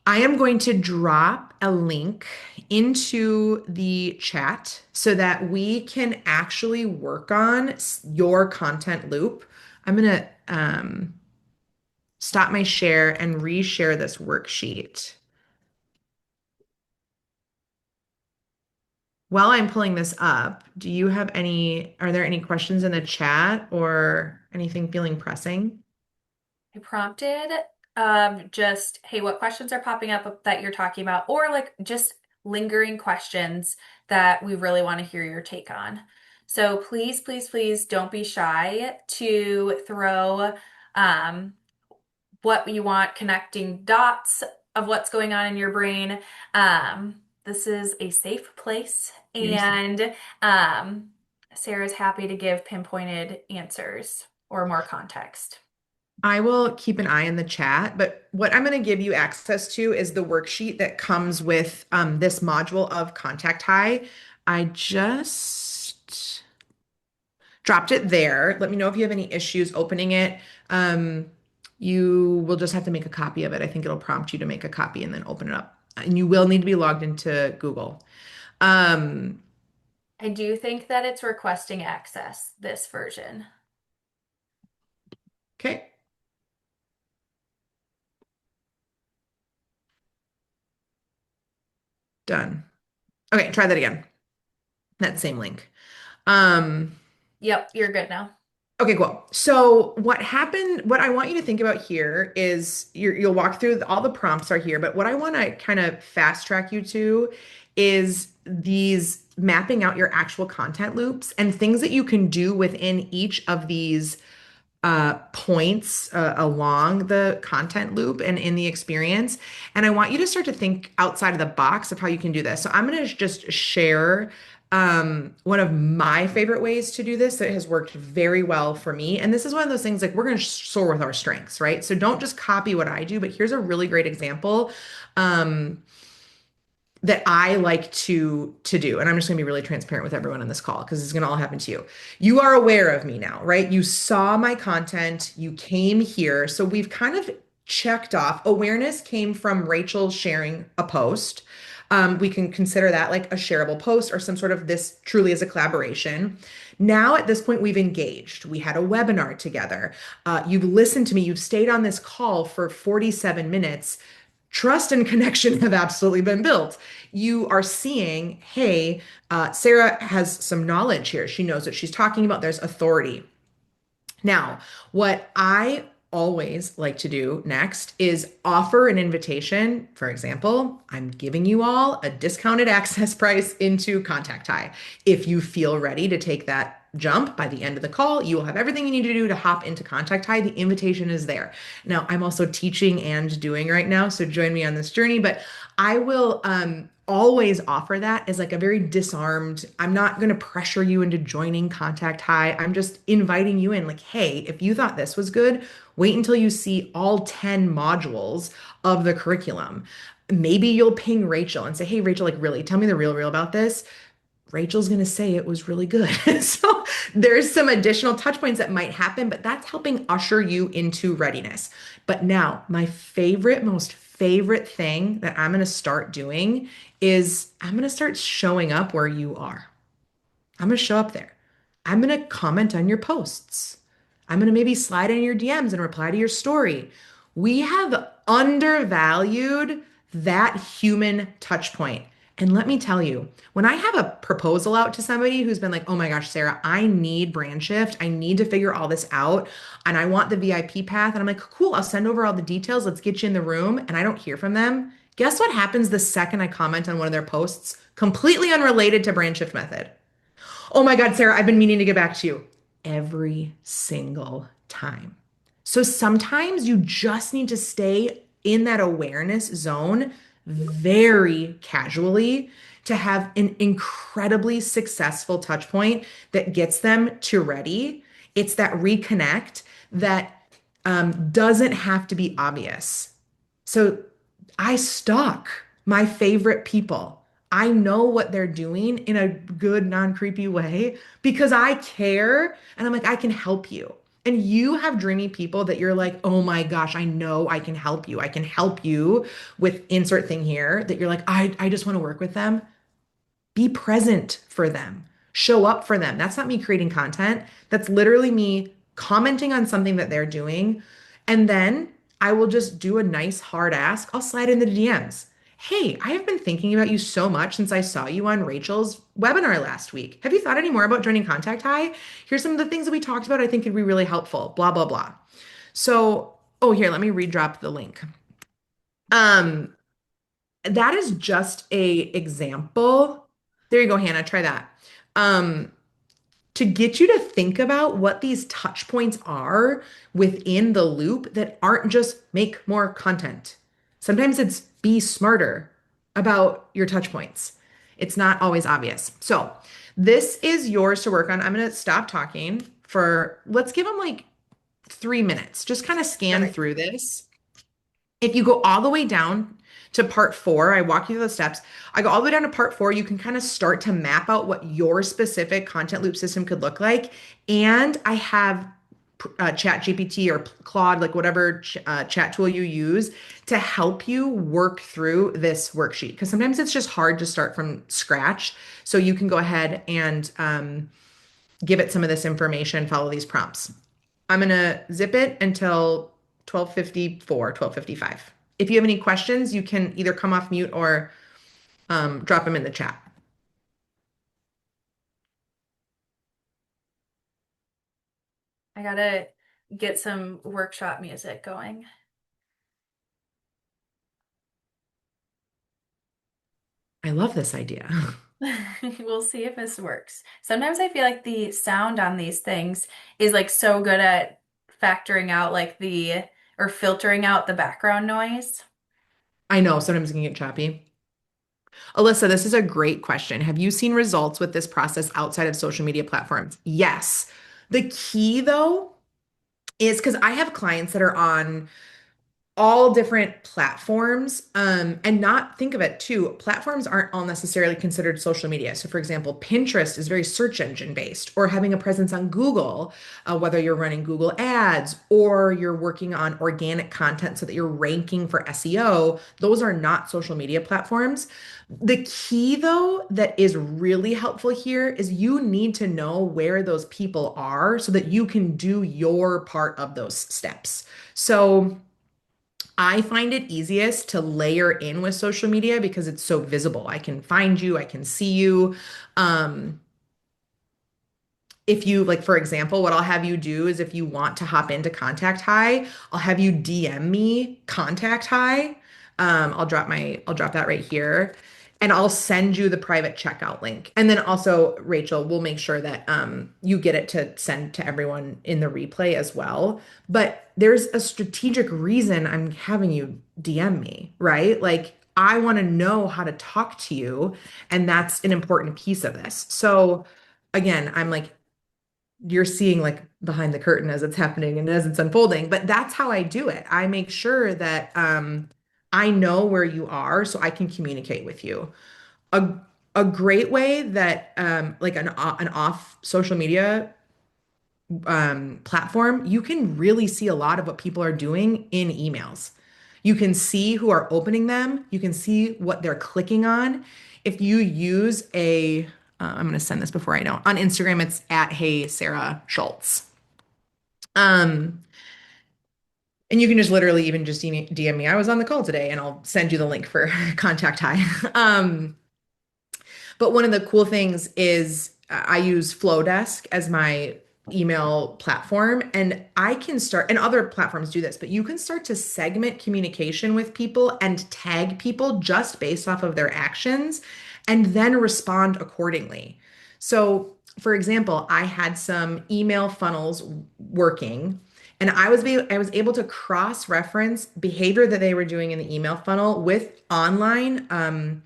am going to drop a link into the chat so that we can actually work on your content loop. I'm going to stop my share and reshare this worksheet. While I'm pulling this up, are there any questions in the chat or anything feeling pressing? I prompted just, hey, what questions are popping up that you're talking about, or like just lingering questions that we really want to hear your take on. So please, please, please don't be shy to throw um, what you want, connecting dots of what's going on in your brain. This is a safe place, Very safe. and um, Sarah's happy to give pinpointed answers or more context. I will keep an eye in the chat, but what I'm going to give you access to is the worksheet that comes with this module of Contact High. I just dropped it there. Let me know if you have any issues opening it. Um, you will just have to make a copy of it. I think it'll prompt you to make a copy and then open it up. And you will need to be logged into Google. Um, I do think that it's requesting access, this version. okay, done. Okay, try that again. That same link. Um, Yep, you're good now. Okay, cool. So what happened, what I want you to think about here is you'll walk through all the prompts are here, but what I want to kind of fast track you to is these mapping out your actual content loops and things that you can do within each of these points along the content loop and in the experience. And I want you to start to think outside of the box of how you can do this. So I'm going to just share one of my favorite ways to do this that has worked very well for me. And this is one of those things like we're going to soar with our strengths, right? So don't just copy what I do, but here's a really great example. That I like to do. And I'm just going to be really transparent with everyone on this call because it's going to all happen to you. You are aware of me now, right? You saw my content, you came here. So we've kind of checked off. Awareness came from Rachel sharing a post. We can consider that like a shareable post or some sort of this truly is a collaboration. Now, at this point, we've engaged. We had a webinar together. You've listened to me. You've stayed on this call for 47 minutes. Trust and connection have absolutely been built. You are seeing, hey, Sarah has some knowledge here. She knows what she's talking about. There's authority. Now, what I always like to do next is offer an invitation. For example, I'm giving you all a discounted access price into Contact High. If you feel ready to take that jump by the end of the call, you will have everything you need to do to hop into Contact High. The invitation is there. Now, I'm also teaching and doing right now, so join me on this journey, but I will always offer that as like a very disarmed, I'm not going to pressure you into joining Contact High. I'm just inviting you in like, hey, if you thought this was good, wait until you see all 10 modules of the curriculum. Maybe you'll ping Rachel and say, hey, Rachel, like really, tell me the real about this. Rachel's going to say it was really good. So there's some additional touch points that might happen, but that's helping usher you into readiness. But now, my favorite, most favorite thing that I'm going to start doing is I'm going to start showing up where you are. I'm going to show up there. I'm going to comment on your posts. I'm going to maybe slide in your DMs and reply to your story. We have undervalued that human touch point. And let me tell you, when I have a proposal out to somebody who's been like, oh my gosh, Sarah, I need brand shift. I need to figure all this out. And I want the VIP path. And I'm like, cool, I'll send over all the details. Let's get you in the room. And I don't hear from them. Guess what happens the second I comment on one of their posts? Completely unrelated to brand shift method. Oh my God, Sarah, I've been meaning to get back to you every single time. So sometimes you just need to stay in that awareness zone very casually to have an incredibly successful touch point that gets them to ready. It's that reconnect that doesn't have to be obvious. So I stalk my favorite people. I know what they're doing in a good, non-creepy way because I care and I'm like, I can help you. And you have dreamy people that you're like, oh my gosh, I know I can help you. I can help you with insert thing here that you're like, I just want to work with them. Be present for them. Show up for them. That's not me creating content. That's literally me commenting on something that they're doing. And then I will just do a nice hard ask. I'll slide in the DMs. Hey, I have been thinking about you so much since I saw you on Rachel's webinar last week. Have you thought any more about joining Contact High? Here's some of the things that we talked about. I think could be really helpful. Blah, blah, blah. So, oh, here, let me redrop the link. Um, that is just a example. There you go, Hannah. Try that. Um, to get you to think about what these touch points are within the loop that aren't just make more content. Sometimes it's be smarter about your touch points. It's not always obvious. So, this is yours to work on. I'm going to stop talking for, let's give them like 3 minutes. Just kind of scan Perfect. through this. If you go all the way down to part four, I walk you through the steps. I go all the way down to part four. You can kind of start to map out what your specific content loop system could look like. And I have Chat GPT or Claude, like whatever chat tool you use to help you work through this worksheet. Because sometimes it's just hard to start from scratch. So you can go ahead and give it some of this information, follow these prompts. I'm gonna zip it until 12:54, 12:55. If you have any questions, you can either come off mute or drop them in the chat. I gotta get some workshop music going. I love this idea. We'll see if this works. Sometimes I feel like the sound on these things is like so good at factoring out like the or filtering out the background noise. I know sometimes it can get choppy. Alyssa, this is a great question. Have you seen results with this process outside of social media platforms? Yes. The key, though, is because I have clients that are on all different platforms and not think of it too, platforms aren't all necessarily considered social media. So for example, Pinterest is very search engine based, or having a presence on Google, whether you're running Google ads or you're working on organic content so that you're ranking for SEO. Those are not social media platforms. The key though that is really helpful here is you need to know where those people are so that you can do your part of those steps. So I find it easiest to layer in with social media because it's so visible. I can find you, I can see you. Um, if you like, for example, what I'll have you do is if you want to hop into Contact High, I'll have you DM me Contact High. I'll drop that right here, and I'll send you the private checkout link. And then also, Rachel, we'll make sure that you get it to send to everyone in the replay as well. But there's a strategic reason I'm having you DM me, right? Like I want to know how to talk to you, and that's an important piece of this. So again, I'm like you're seeing like behind the curtain as it's happening and as it's unfolding, but that's how I do it. I make sure that I know where you are so I can communicate with you. A a great way that like an off social media platform, you can really see a lot of what people are doing in emails. You can see who are opening them. You can see what they're clicking on. If you use I'm going to send this before I know. On Instagram, it's at Hey Sara Schultz. Um, and you can just literally even just DM me. I was on the call today, and I'll send you the link for Contact High. But one of the cool things is I use Flowdesk as my email platform, and I can start, and other platforms do this, but you can start to segment communication with people and tag people just based off of their actions and then respond accordingly. So, for example, I had some email funnels working. And I was able to cross-reference behavior that they were doing in the email funnel with online on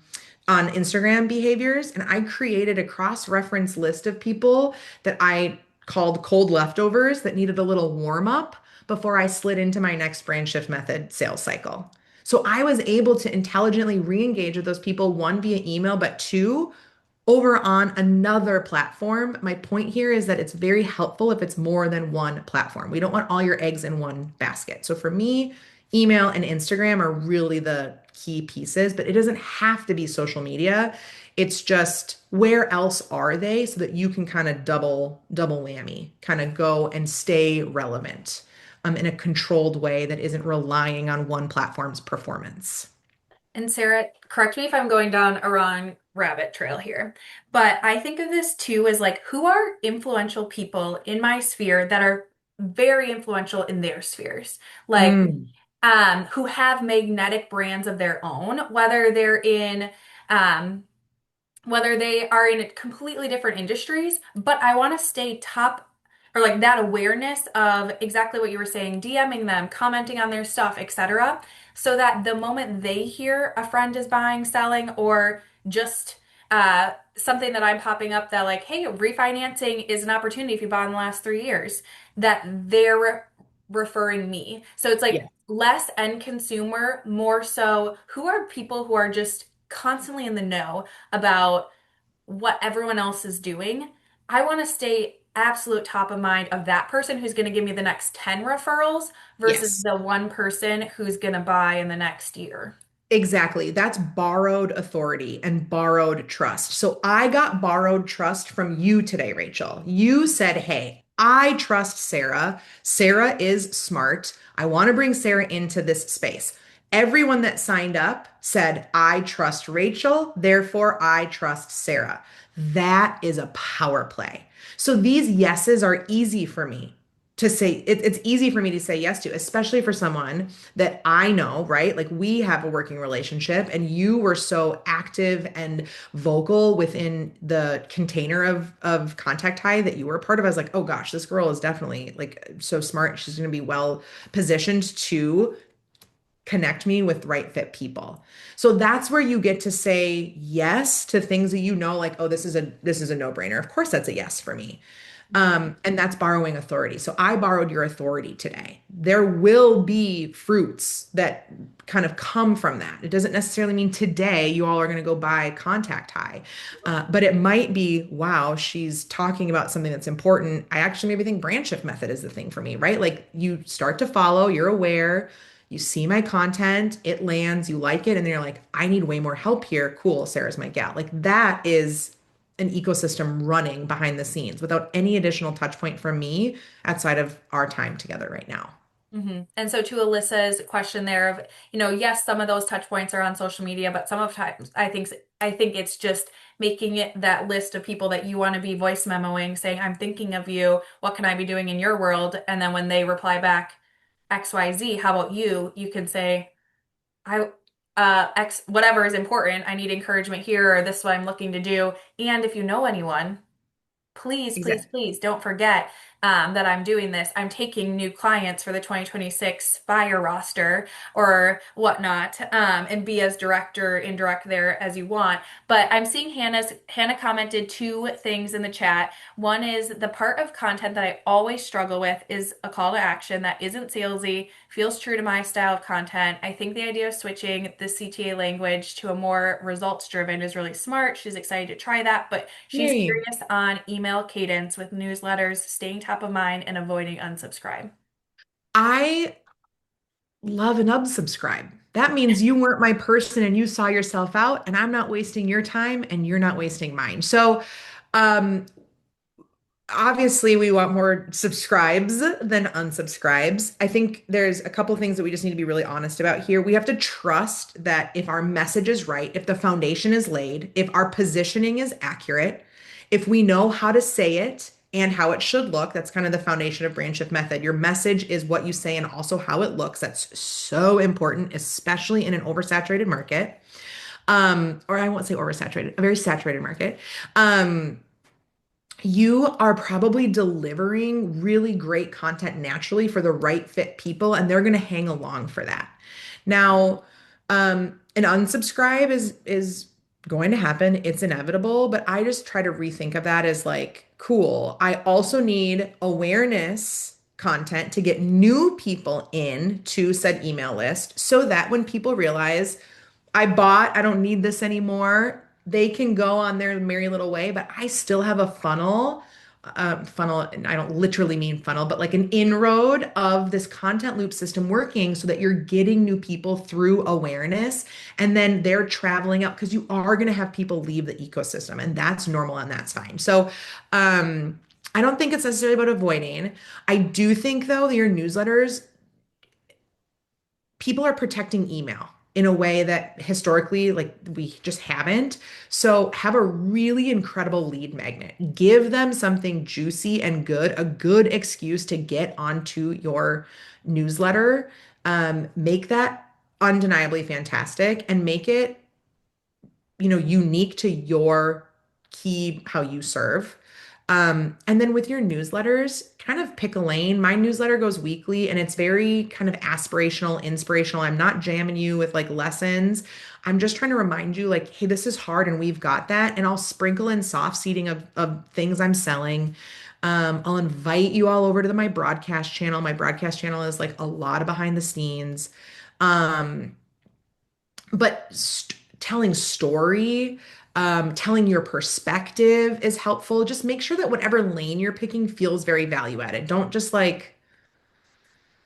Instagram behaviors. And I created a cross-reference list of people that I called cold leftovers that needed a little warm up before I slid into my next brand shift method sales cycle. So I was able to intelligently re-engage with those people, one via email, but two over on another platform. My point here is that it's very helpful if it's more than one platform. We don't want all your eggs in one basket. So for me, email and Instagram are really the key pieces, but it doesn't have to be social media. It's just where else are they so that you can kind of double whammy, kind of go and stay relevant in a controlled way that isn't relying on one platform's performance. And Sarah, correct me if I'm going down a wrong rabbit trail here, but I think of this too as like who are influential people in my sphere that are very influential in their spheres. Like Mm. who have magnetic brands of their own, whether they're in um, whether they are in completely different industries, but I want to stay top or like that awareness of exactly what you were saying, DMing them, commenting on their stuff, etc. So that the moment they hear a friend is buying, selling, or just something that I'm popping up that like, hey, refinancing is an opportunity if you bought in the last 3 years, that they're referring me. So it's like Yeah. less end consumer, more so who are people who are just constantly in the know about what everyone else is doing. I want to stay absolute top of mind of that person who's going to give me the next 10 referrals versus Yes. the one person who's going to buy in the next year. Exactly. That's borrowed authority and borrowed trust. So I got borrowed trust from you today, Rachel. You said, hey, I trust Sarah. Sarah is smart. I want to bring Sarah into this space. Everyone that signed up said, I trust Rachel, therefore I trust Sarah. That is a power play. So these yeses are easy for me to say. It's easy for me to say yes to, especially for someone that I know, right? Like we have a working relationship and you were so active and vocal within the container of contact high that you were a part of. I was like, oh gosh, this girl is definitely like so smart. She's going to be well positioned to connect me with right fit people. So that's where you get to say yes to things that you know, like, oh, this is a no-brainer. Of course that's a yes for me. And that's borrowing authority. So I borrowed your authority today. There will be fruits that kind of come from that. It doesn't necessarily mean today you all are going to go buy contact high, but it might be, wow, she's talking about something that's important. I actually maybe think brand shift method is the thing for me, right? Like you start to follow, you're aware, you see my content, it lands, you like it, and then you're like, I need way more help here. Cool, Sarah's my gal. Like that is an ecosystem running behind the scenes without any additional touch point from me outside of our time together right now. And so to Alyssa's question there of, yes, some of those touch points are on social media, but some of times I think it's just making it that list of people that you want to be voice memoing, saying, I'm thinking of you. What can I be doing in your world? And then when they reply back, XYZ, how about you? You can say, I X whatever is important. I need encouragement here, or this is what I'm looking to do. And if you know anyone, please, please, Exactly. please don't forget that I'm doing this. I'm taking new clients for the 2026 fire roster or whatnot, and be as direct or indirect there as you want. But I'm seeing Hannah commented two things in the chat. One is the part of content that I always struggle with is a call to action that isn't salesy, feels true to my style of content. I think the idea of switching the CTA language to a more results driven is really smart. She's excited to try that, but she's Yay. curious on email cadence with newsletters, staying top of mind, and avoiding unsubscribe. I love and unsubscribe. That means you weren't my person and you saw yourself out, and I'm not wasting your time and you're not wasting mine. So, um, obviously, we want more subscribes than unsubscribes. I think there's a couple things that we just need to be really honest about here. We have to trust that if our message is right, if the foundation is laid, if our positioning is accurate, if we know how to say it and how it should look, that's kind of the foundation of brand shift method. Your message is what you say and also how it looks. That's so important, especially in an oversaturated market. Or I won't say oversaturated, a very saturated market. You are probably delivering really great content naturally for the right fit people, and they're going to hang along for that. Now, an unsubscribe is going to happen. It's inevitable, but I just try to rethink of that as like, cool. I also need awareness content to get new people in to said email list so that when people realize I don't need this anymore. They can go on their merry little way, but I still have a funnel, and I don't literally mean funnel, but like an inroad of this content loop system working so that you're getting new people through awareness and then they're traveling up because you are going to have people leave the ecosystem and that's normal and that's fine. So, I don't think it's necessarily about avoiding. I do think though that your newsletters people are protecting email in a way that historically like we just haven't. So have a really incredible lead magnet. Give them something juicy and good, a good excuse to get onto your newsletter. Make that undeniably fantastic and make it unique to your key, how you serve. And then with your newsletters, kind of pick a lane. My newsletter goes weekly and it's very kind of aspirational, inspirational. I'm not jamming you with like lessons. I'm just trying to remind you, like, hey, this is hard and we've got that. And I'll sprinkle in soft seeding of things I'm selling. I'll invite you all over to my broadcast channel. My broadcast channel is like a lot of behind the scenes. Um, but telling story, telling your perspective is helpful. Just make sure that whatever lane you're picking feels very value added. Don't just like,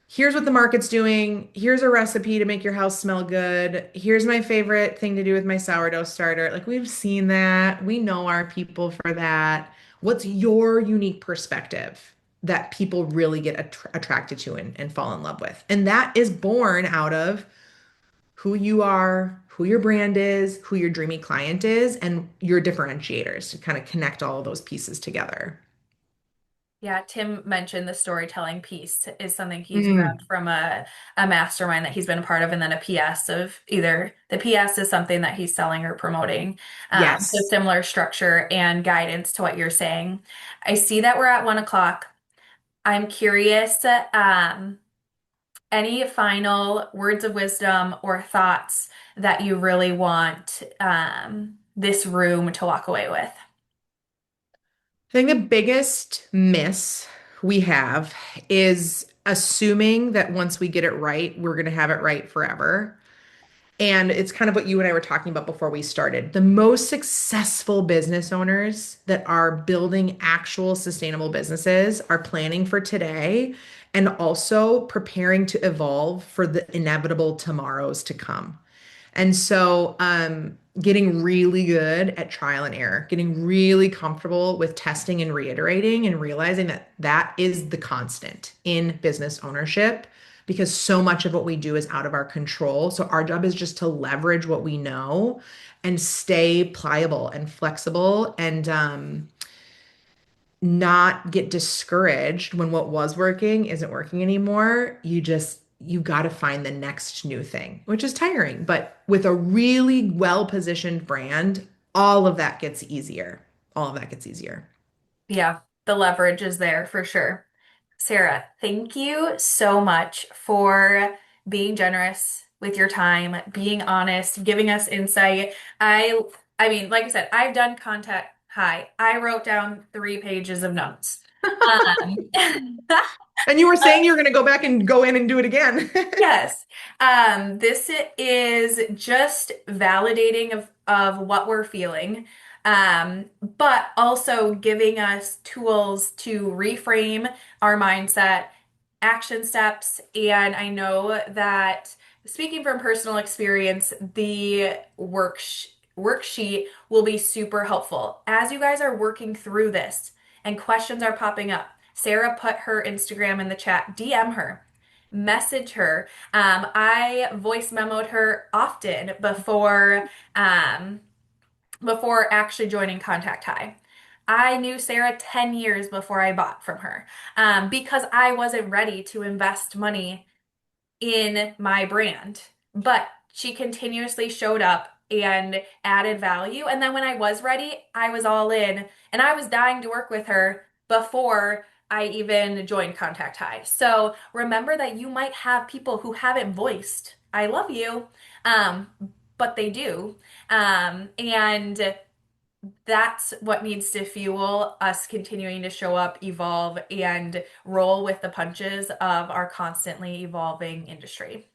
here's what the market's doing. Here's a recipe to make your house smell good. Here's my favorite thing to do with my sourdough starter. Like, we've seen that. We know our people for that. What's your unique perspective that people really get attracted to and fall in love with? And that is born out of who you are, who your brand is, who your dreamy client is, and your differentiators to kind of connect all of those pieces together. Yeah, Tim mentioned the storytelling piece is something he's grabbed Mm, from a mastermind that he's been a part of, and then a PS of either the PS is something that he's selling or promoting. So yes. similar structure and guidance to what you're saying. I see that we're at 1 o'clock. I'm curious, any final words of wisdom or thoughts that you really want this room to walk away with? I think the biggest miss we have is assuming that once we get it right, we're going to have it right forever. And it's kind of what you and I were talking about before we started. The most successful business owners that are building actual sustainable businesses are planning for today and also preparing to evolve for the inevitable tomorrows to come. And so, getting really good at trial and error, getting really comfortable with testing and reiterating, and realizing that that is the constant in business ownership because so much of what we do is out of our control. So, our job is just to leverage what we know and stay pliable and flexible and not get discouraged when what was working isn't working anymore. You got to find the next new thing, which is tiring. But with a really well-positioned brand, all of that gets easier. All of that gets easier. Yeah, the leverage is there for sure. Sarah, thank you so much for being generous with your time, being honest, giving us insight. I mean, like I said, I've done content. Hi, I wrote down 3 pages of notes. Um, And you were saying you're going to go back and go in and do it again. Yes. This is just validating of what we're feeling, but also giving us tools to reframe our mindset, action steps. And I know that speaking from personal experience, the worksheet will be super helpful as you guys are working through this and questions are popping up. Sarah put her Instagram in the chat, DM her, message her. I voice memoed her often before actually joining Contact High. I knew Sarah 10 years before I bought from her because I wasn't ready to invest money in my brand. But she continuously showed up and added value. And then when I was ready, I was all in and I was dying to work with her before I even joined Contact High. So remember that you might have people who haven't voiced, I love you, um, but they do. And that's what needs to fuel us continuing to show up, evolve, and roll with the punches of our constantly evolving industry.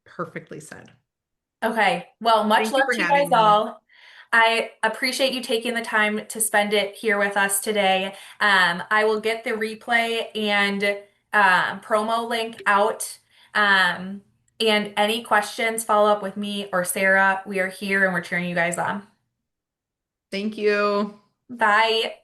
Perfectly said. Okay, well, much Thank you love for to you guys having me. all. I appreciate you taking the time to spend it here with us today. I will get the replay and promo link out. Um, and any questions, follow up with me or Sarah. We are here and we're cheering you guys on. Thank you. Bye.